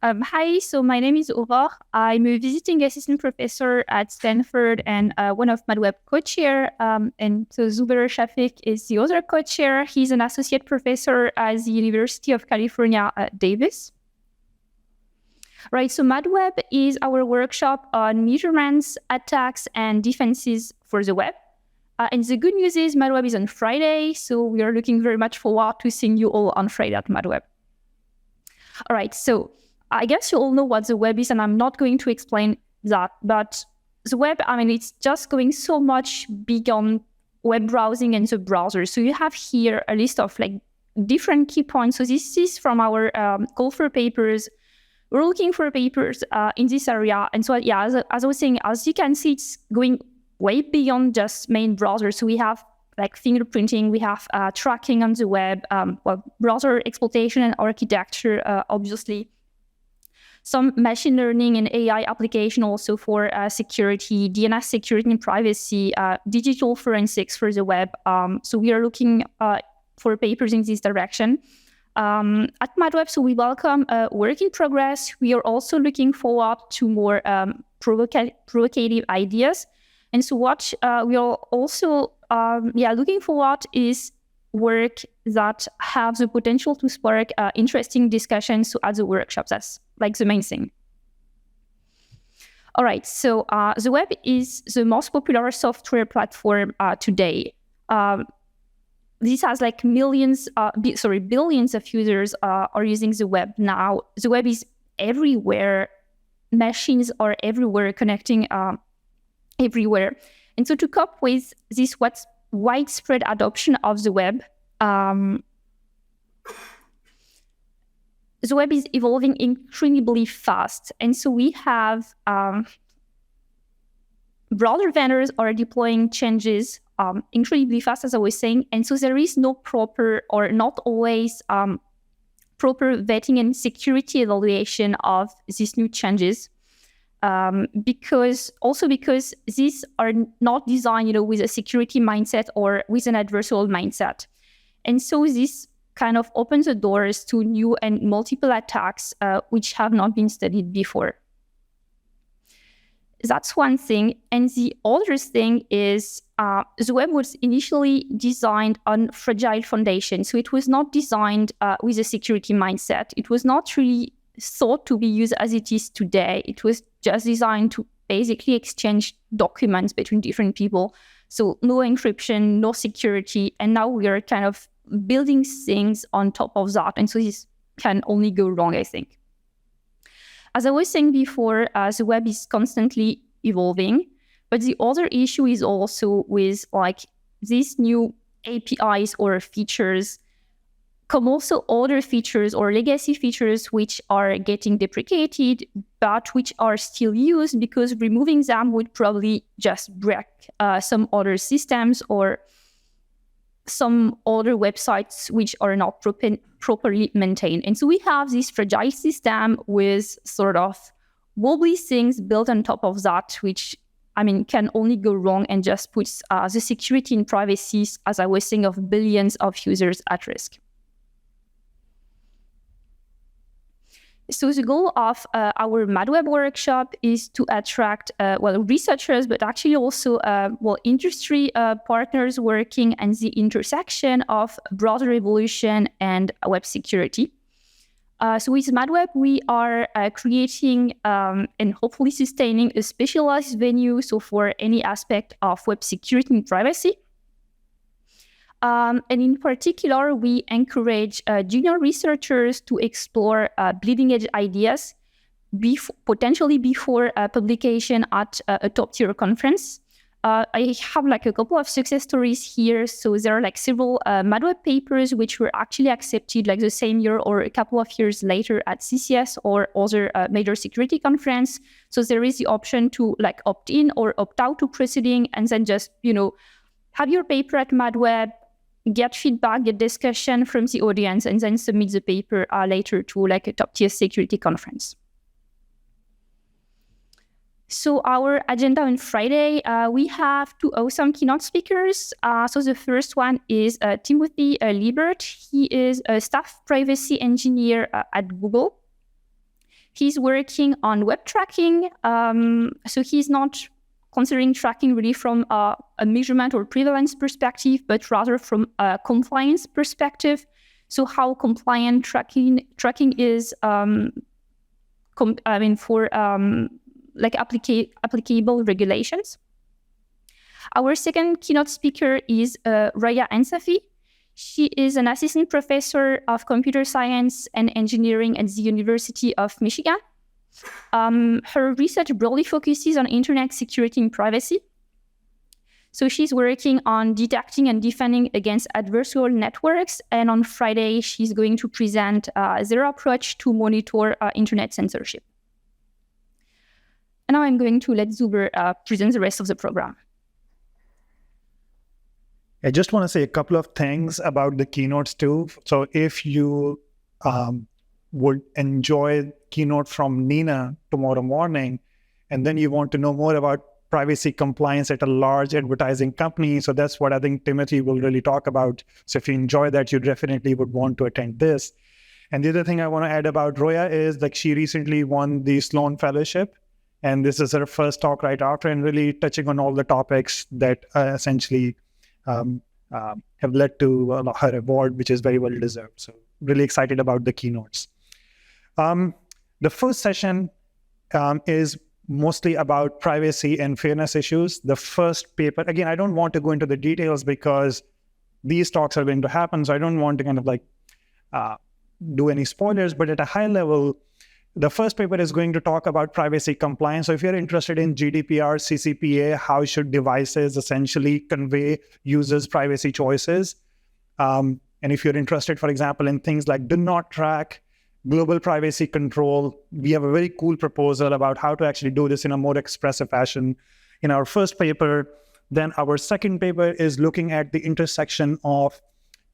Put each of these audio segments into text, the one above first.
Hi, so my name is Aurore. I'm a visiting assistant professor at Stanford and one of MADWeb co-chair. And so Zubair Shafiq is the other co-chair. He's an associate professor at the University of California at Davis. Right, so MADWeb is our workshop on measurements, attacks, and defenses for the web. And the good news is MADWeb is on Friday, so we are looking very much forward to seeing you all on Friday at MADWeb. All right, so I guess you all know what the web is, and I'm not going to explain that. But the web, it's just going so much beyond web browsing and the browser. So you have here a list of different key points. So this is from our call for papers. We're looking for papers in this area. And so, yeah, as I was saying, as you can see, it's going way beyond just main browser. So we have fingerprinting, we have tracking on the web, browser exploitation and architecture, obviously. Some machine learning and AI application also for security, DNS security and privacy, digital forensics for the web. So we are looking for papers in this direction. At MADWeb, so we welcome work in progress. We are also looking forward to more provocative ideas. And so what we are also looking forward is work that have the potential to spark interesting discussions at the workshops. That's the main thing. All right, so the web is the most popular software platform today. This has billions of users are using the web now. The web is everywhere. Machines are everywhere, connecting everywhere. And so to cope with this widespread adoption of the web, the web is evolving incredibly fast. And so we have browser vendors are deploying changes incredibly fast, as I was saying. And so there is no proper or not always proper vetting and security evaluation of these new changes. Because these are not designed, with a security mindset or with an adversarial mindset. And so this kind of opens the doors to new and multiple attacks, which have not been studied before. That's one thing. And the other thing is the web was initially designed on fragile foundation. So it was not designed with a security mindset. It was not really thought to be used as it is today. It was just designed to basically exchange documents between different people. So no encryption, no security. And now we are kind of building things on top of that. And so this can only go wrong, I think. As I was saying before, the web is constantly evolving. But the other issue is also with these new APIs or features come also other features or legacy features which are getting deprecated, but which are still used because removing them would probably just break some other systems or some other websites which are not properly maintained. And so we have this fragile system with sort of wobbly things built on top of that, which can only go wrong and just puts the security and privacy, as I was saying, of billions of users at risk. So the goal of our MADWeb workshop is to attract researchers, but actually also industry partners working at the intersection of browser evolution and web security. So with MADWeb, we are creating and hopefully sustaining a specialized venue for any aspect of web security and privacy. And in particular, we encourage junior researchers to explore bleeding-edge ideas potentially before publication at a top-tier conference. I have a couple of success stories here. So there are several MADWeb papers which were actually accepted the same year or a couple of years later at CCS or other major security conference. So there is the option to opt in or opt out to proceeding and then just, have your paper at MADWeb, get feedback, get discussion from the audience, and then submit the paper later to a top-tier security conference. So our agenda on Friday, we have two awesome keynote speakers. So the first one is Timothy Liebert. He is a staff privacy engineer at Google. He's working on web tracking. So he's not considering tracking really from a measurement or prevalence perspective, but rather from a compliance perspective. So how compliant tracking is, for applicable regulations. Our second keynote speaker is Raya Ansafi. She is an assistant professor of computer science and engineering at the University of Michigan. Her research broadly focuses on internet security and privacy. So she's working on detecting and defending against adversarial networks. And on Friday, she's going to present their approach to monitor internet censorship. And now I'm going to let Zuber present the rest of the program. I just want to say a couple of things about the keynotes too. So if you would enjoy keynote from Nina tomorrow morning, and then you want to know more about privacy compliance at a large advertising company, so that's what I think Timothy will really talk about. So if you enjoy that, you definitely would want to attend this. And the other thing I want to add about Roya is like she recently won the Sloan Fellowship, and this is her first talk right after, and really touching on all the topics that essentially have led to her award, which is very well deserved. So really excited about the keynotes. The first session is mostly about privacy and fairness issues. The first paper, again, I don't want to go into the details because these talks are going to happen, so I don't want to kind of like do any spoilers, but at a high level, the first paper is going to talk about privacy compliance. So if you're interested in GDPR, CCPA, how should devices essentially convey users' privacy choices? And if you're interested, for example, in things like do not track, global privacy control, we have a very cool proposal about how to actually do this in a more expressive fashion in our first paper. Then our second paper is looking at the intersection of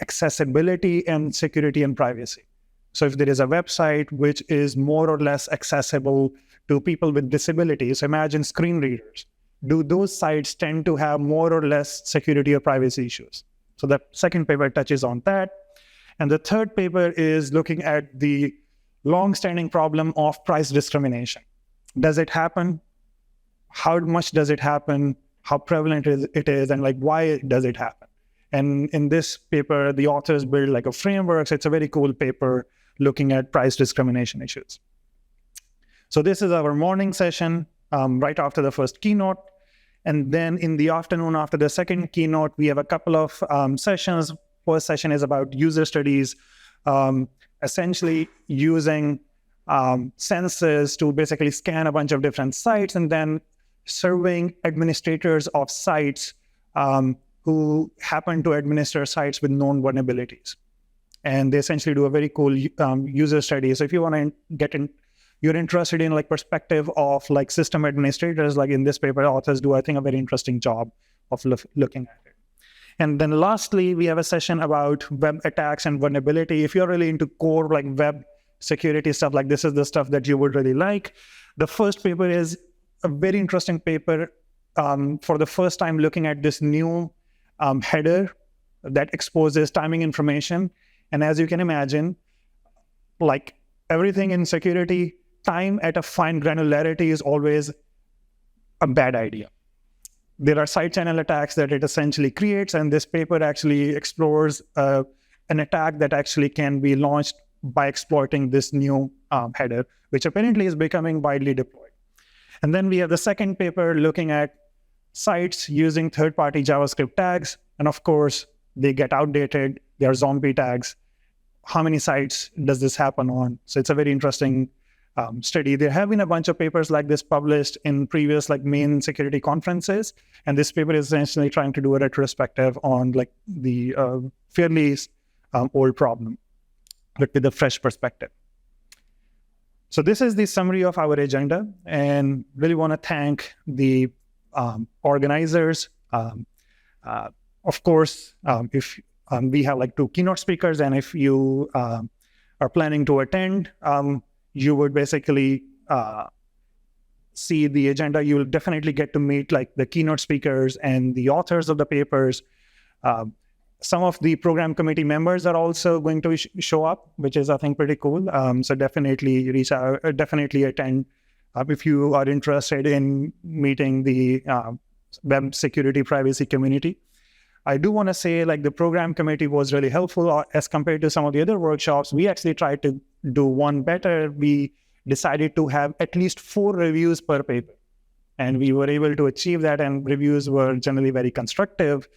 accessibility and security and privacy. So if there is a website which is more or less accessible to people with disabilities, imagine screen readers, do those sites tend to have more or less security or privacy issues? So the second paper touches on that. And the third paper is looking at the long-standing problem of price discrimination. Does it happen? How much does it happen? How prevalent it is, and like why does it happen? And in this paper, the authors build like a framework. So it's a very cool paper looking at price discrimination issues. So this is our morning session right after the first keynote. And then in the afternoon after the second keynote, we have a couple of sessions. First session is about user studies, essentially using sensors to basically scan a bunch of different sites and then surveying administrators of sites who happen to administer sites with known vulnerabilities. And they essentially do a very cool user study. So if you want to get in, you're interested in like perspective of like system administrators, like in this paper, authors do, I think, a very interesting job of looking at it. And then lastly, we have a session about web attacks and vulnerability. If you're really into core like web security stuff, like this is the stuff that you would really like. The first paper is a very interesting paper for the first time looking at this new header that exposes timing information. And as you can imagine, like everything in security, time at a fine granularity is always a bad idea. There are side channel attacks that it essentially creates, and this paper actually explores an attack that actually can be launched by exploiting this new header, which apparently is becoming widely deployed. And then we have the second paper looking at sites using third-party JavaScript tags. And of course, they get outdated. They are zombie tags. How many sites does this happen on? So it's a very interesting study. There have been a bunch of papers like this published in previous like main security conferences. And this paper is essentially trying to do a retrospective on like the fairly old problem, but with a fresh perspective. So this is the summary of our agenda, and really want to thank the organizers. Of course, if we have like 2 keynote speakers, and if you are planning to attend, you would basically see the agenda. You will definitely get to meet like the keynote speakers and the authors of the papers. Some of the program committee members are also going to show up, which is, I think, pretty cool. So definitely reach out, definitely attend if you are interested in meeting the web security privacy community. I do want to say, like, the program committee was really helpful as compared to some of the other workshops. We actually tried to do one better. We decided to have at least 4 reviews per paper, and we were able to achieve that, and reviews were generally very constructive.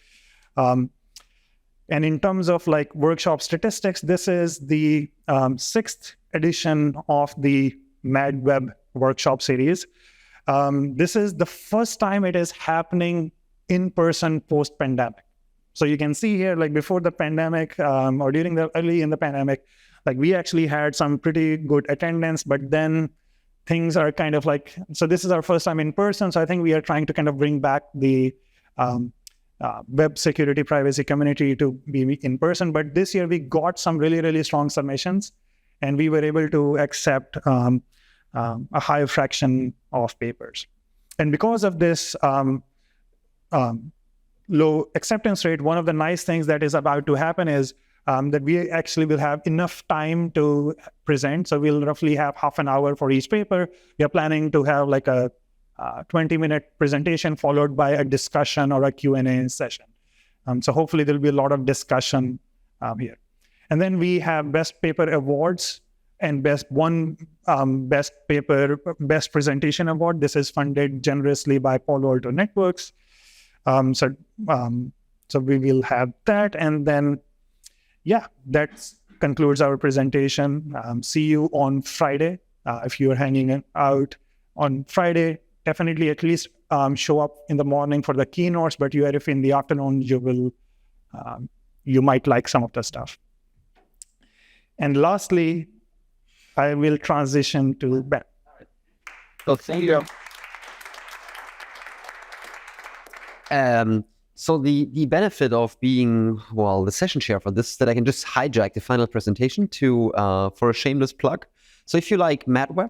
And in terms of like workshop statistics, this is the 6th edition of the MADWeb workshop series. This is the first time it is happening in person post-pandemic. So you can see here, like before the pandemic or during the early in the pandemic, like we actually had some pretty good attendance, but then things are kind of like, so this is our first time in person. So I think we are trying to kind of bring back the web security privacy community to be in person. But this year we got some really, really strong submissions, and we were able to accept a high fraction of papers. And because of this low acceptance rate, one of the nice things that is about to happen is that we actually will have enough time to present. So we'll roughly have half an hour for each paper. We are planning to have like a 20-minute presentation followed by a discussion or a Q&A session. So hopefully there'll be a lot of discussion here. And then we have best paper awards and best paper, best presentation award. This is funded generously by Palo Alto Networks. So we will have that. And then, yeah, that concludes our presentation. See you on Friday. If you're hanging out on Friday, definitely at least show up in the morning for the keynotes, but if in the afternoon, you might like some of the stuff. And lastly, I will transition to Ben. So thank you. So the benefit of being, the session chair for this is that I can just hijack the final presentation for a shameless plug. So if you like MADWeb,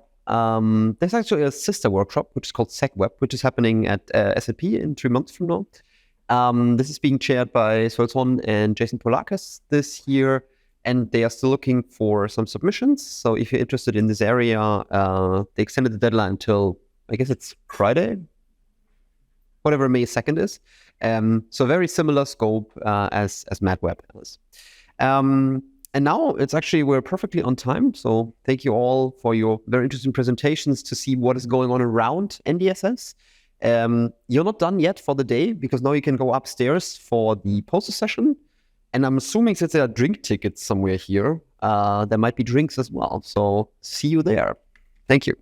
there's actually a sister workshop, which is called SecWeb, which is happening at SAP in 3 months from now. This is being chaired by Solton and Jason Polakis this year, and they are still looking for some submissions. So if you're interested in this area, they extended the deadline until, I guess it's Friday, whatever May 2nd is. So very similar scope as MADWeb is. And now it's actually, we're perfectly on time. So thank you all for your very interesting presentations to see what is going on around NDSS. You're not done yet for the day, because now you can go upstairs for the poster session. And I'm assuming since there are drink tickets somewhere here, there might be drinks as well. So see you there. Thank you.